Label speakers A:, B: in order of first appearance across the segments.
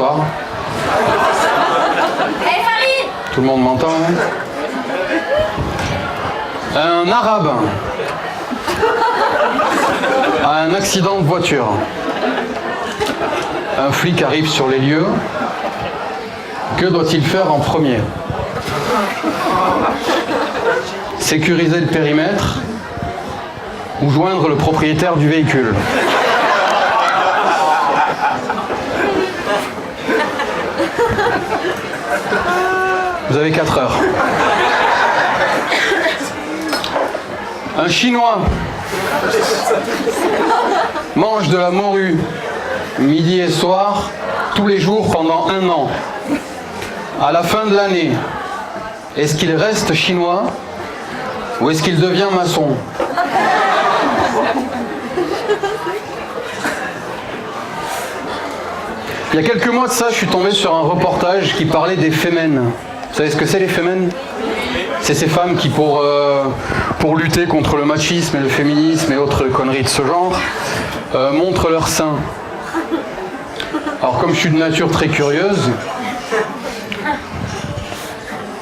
A: Bonsoir. Tout le monde m'entend, hein? Un Arabe a un accident de voiture. Un flic arrive sur les lieux. Que doit-il faire en premier? Sécuriser le périmètre ou joindre le propriétaire du véhicule? Vous avez 4 heures. Un Chinois mange de la morue midi et soir tous les jours pendant 1 an. À la fin de l'année, est-ce qu'il reste chinois ou est-ce qu'il devient maçon? Il y a quelques mois de ça, je suis tombé sur un reportage qui parlait des fémènes. Vous savez ce que c'est, les fémènes? C'est ces femmes qui, pour lutter contre le machisme et le féminisme et autres conneries de ce genre, montrent leurs seins. Alors comme je suis de nature très curieuse,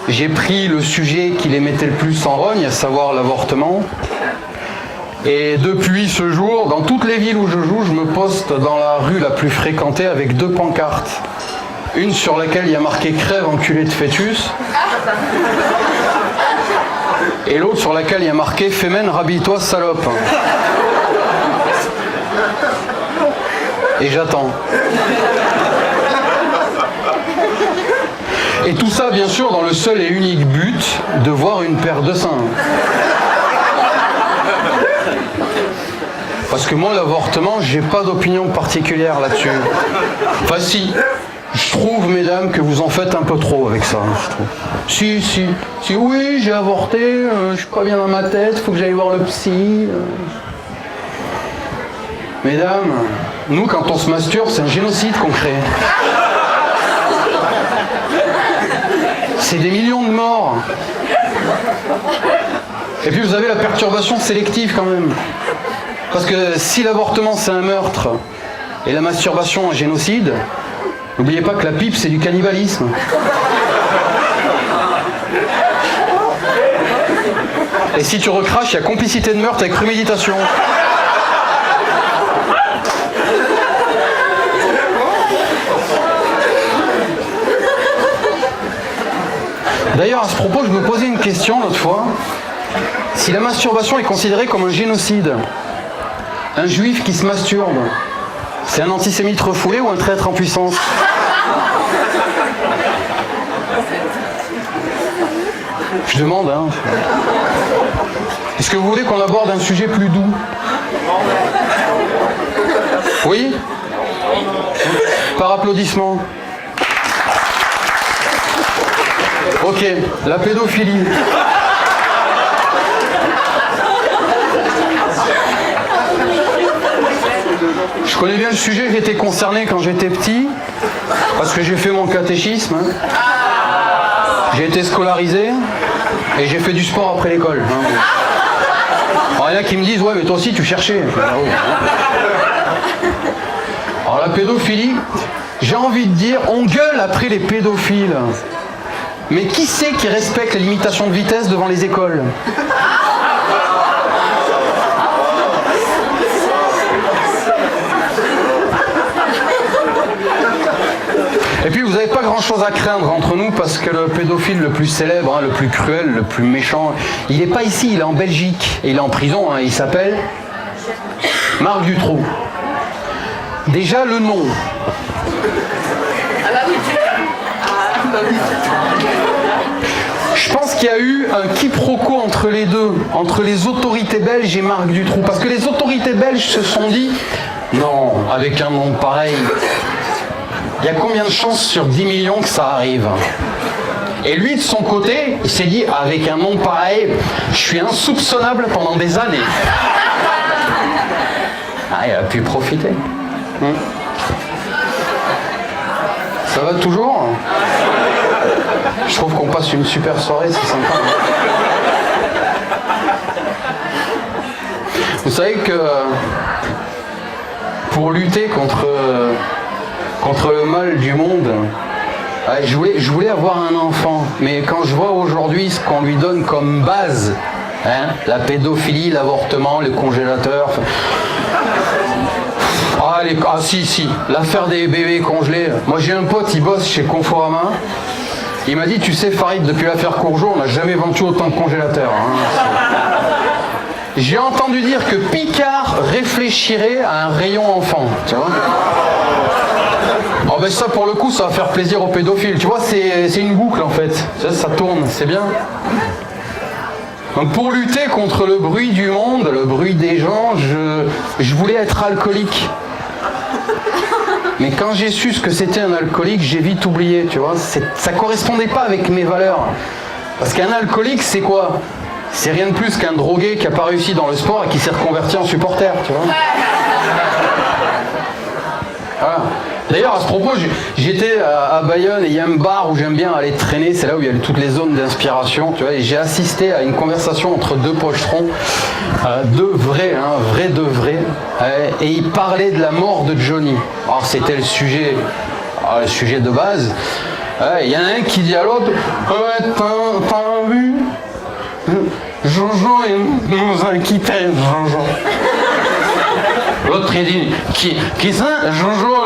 A: j'ai pris le sujet qui les mettait le plus en rogne, à savoir l'avortement. Et depuis ce jour, dans toutes les villes où je joue, je me poste dans la rue la plus fréquentée avec 2 pancartes. Une sur laquelle il y a marqué « Crève enculé de fœtus » et l'autre sur laquelle il y a marqué « Fémène, rhabille-toi, salope ». Et j'attends. Et tout ça, bien sûr, dans le seul et unique but de voir une paire de seins. Parce que moi, l'avortement, j'ai pas d'opinion particulière là-dessus. Enfin, si. Je trouve, mesdames, que vous en faites un peu trop avec ça, je trouve. Si, oui, j'ai avorté, je suis pas bien dans ma tête, faut que j'aille voir le psy. Mesdames, nous, quand on se masturbe, c'est un génocide qu'on crée. C'est des millions de morts. Et puis vous avez la perturbation sélective quand même. Parce que si l'avortement c'est un meurtre et la masturbation un génocide, n'oubliez pas que la pipe c'est du cannibalisme. Et si tu recraches, il y a complicité de meurtre avec préméditation. D'ailleurs, à ce propos, je me posais une question l'autre fois. Si la masturbation est considérée comme un génocide, un juif qui se masturbe, c'est un antisémite refoulé ou un traître en puissance? Je demande, hein. Est-ce que vous voulez qu'on aborde un sujet plus doux? Oui? Par applaudissement. Ok, la pédophilie. Je connais bien le sujet, j'ai été concerné quand j'étais petit, parce que j'ai fait mon catéchisme, j'ai été scolarisé, et j'ai fait du sport après l'école. Alors il y en a qui me disent, ouais mais toi aussi tu cherchais. Alors la pédophilie, j'ai envie de dire, on gueule après les pédophiles. Mais qui c'est qui respecte les limitations de vitesse devant les écoles? Et puis vous n'avez pas grand chose à craindre entre nous parce que le pédophile le plus célèbre, le plus cruel, le plus méchant, il n'est pas ici, il est en Belgique. Et il est en prison, il s'appelle Marc Dutroux. Déjà le nom. Je pense qu'il y a eu un quiproquo entre les deux, entre les autorités belges et Marc Dutroux. Parce que les autorités belges se sont dit, non, avec un nom pareil, il y a combien de chances sur 10 millions que ça arrive? Et lui, de son côté, il s'est dit, avec un nom pareil, je suis insoupçonnable pendant des années. Ah, il a pu profiter. Ça va toujours? Je trouve qu'on passe une super soirée, c'est sympa. Vous savez que pour lutter contre contre le mal du monde. Ouais, je voulais avoir un enfant, mais quand je vois aujourd'hui ce qu'on lui donne comme base, hein, la pédophilie, l'avortement, le congélateur... si, l'affaire des bébés congelés. Moi j'ai un pote, il bosse chez Conforama. Il m'a dit, tu sais Farid, depuis l'affaire Courgeot, on n'a jamais vendu autant de congélateurs. Hein. J'ai entendu dire que Picard réfléchirait à un rayon enfant, tu vois. Oh ben ça pour le coup ça va faire plaisir aux pédophiles, tu vois, c'est une boucle en fait, ça tourne, c'est bien. Donc pour lutter contre le bruit du monde, le bruit des gens, je voulais être alcoolique. Mais quand j'ai su ce que c'était un alcoolique, j'ai vite oublié, tu vois, ça correspondait pas avec mes valeurs. Parce qu'un alcoolique c'est quoi? C'est rien de plus qu'un drogué qui n'a pas réussi dans le sport et qui s'est reconverti en supporter, tu vois. Voilà. D'ailleurs, à ce propos, j'étais à Bayonne et il y a un bar où j'aime bien aller traîner, c'est là où il y a toutes les zones d'inspiration, tu vois, et j'ai assisté à une conversation entre deux pochetrons, deux vrais, et ils parlaient de la mort de Johnny. Alors c'était le sujet de base. Il y en a un qui dit à l'autre, t'as vu Jojo, il nous a quittés, Jojo. L'autre il dit, qui ça? Jojo,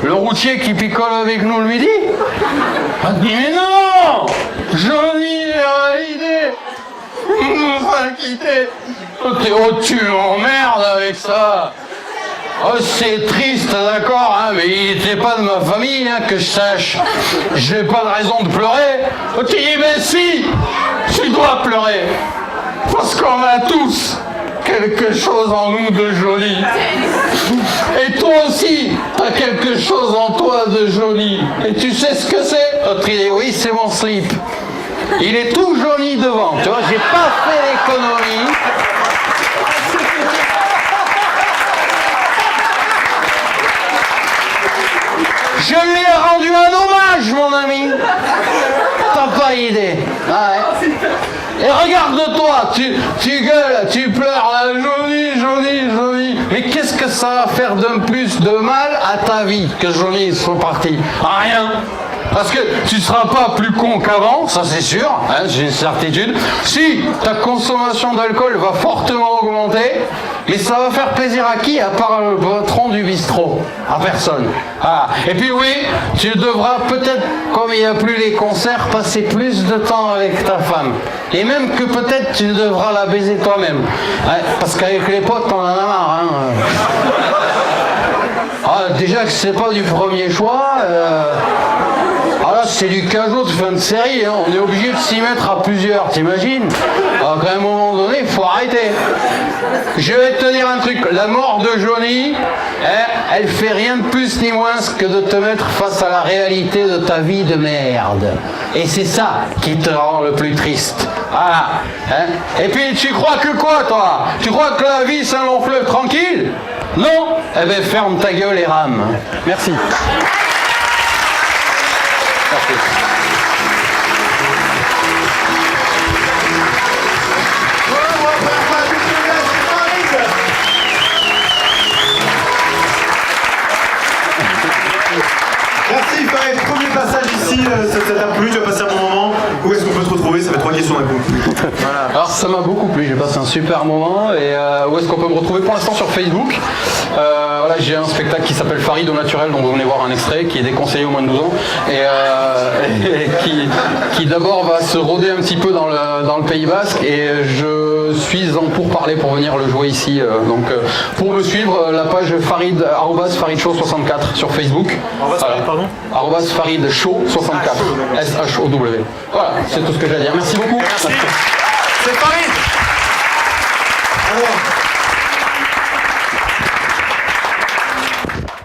A: le routier qui picole avec nous, lui dit. Il dit, mais non, Johnny a l'idée, il nous a quittés. Oh, tu m'emmerdes avec ça. Oh, c'est triste, d'accord, hein, mais il n'était pas de ma famille, hein, que je sache. J'ai pas de raison de pleurer. Oh, tu dis, mais si, tu dois pleurer. Parce qu'on a tous quelque chose en nous de joli. Et toi aussi, t'as quelque chose en toi de joli. Et tu sais ce que c'est? L'autre il dit, oui, c'est mon slip. Il est tout joli devant. Tu vois, j'ai pas fait l'économie. Je lui ai rendu un hommage, mon ami. T'as pas idée. Ah ouais. Et regarde-toi, tu gueules, tu pleures, là, Johnny. Mais qu'est-ce que ça va faire d'un plus de mal à ta vie que Johnny soit parti? Rien. Parce que tu ne seras pas plus con qu'avant, ça c'est sûr, hein, j'ai une certitude. Si ta consommation d'alcool va fortement augmenter, mais ça va faire plaisir à qui, à part le patron du bistrot? À personne. Ah. Et puis oui, tu devras peut-être, comme il n'y a plus les concerts, passer plus de temps avec ta femme. Et même que peut-être tu devras la baiser toi-même. Ouais, parce qu'avec les potes, on en a marre. Hein. Ah, déjà que c'est pas du premier choix. Ah là, c'est du cajot de fin de série, hein. On est obligé de s'y mettre à plusieurs, t'imagines? Alors qu'à un moment donné, il faut arrêter. Je vais te dire un truc, la mort de Johnny, hein, elle fait rien de plus ni moins que de te mettre face à la réalité de ta vie de merde. Et c'est ça qui te rend le plus triste. Voilà. Hein. Et puis tu crois que quoi, toi? Tu crois que la vie c'est un long fleuve tranquille? Non? Eh ben ferme ta gueule et rame. Merci.
B: Merci Farid, premier passage ici, ça t'a plu, tu as passé un bon moment. Où est-ce qu'on peut te retrouver? Ça fait 3 questions d'un coup.
A: Voilà. Alors ça m'a beaucoup plu, j'ai passé un super moment. Et où est-ce qu'on peut me retrouver? Pour l'instant sur Facebook. Voilà, j'ai un spectacle qui s'appelle Farid au naturel, dont vous venez voir un extrait, qui est déconseillé au moins de 12 ans. Et qui d'abord va se rôder un petit peu dans le Pays Basque. Et je suis en pourparlers pour venir le jouer ici. Donc pour me suivre, la page Farid, @FaridShow64 sur Facebook.
B: Pardon
A: @FaridShow64. SHOW. Voilà, c'est tout ce que j'ai à dire. Merci beaucoup.
B: Merci. C'est Farid. Alors,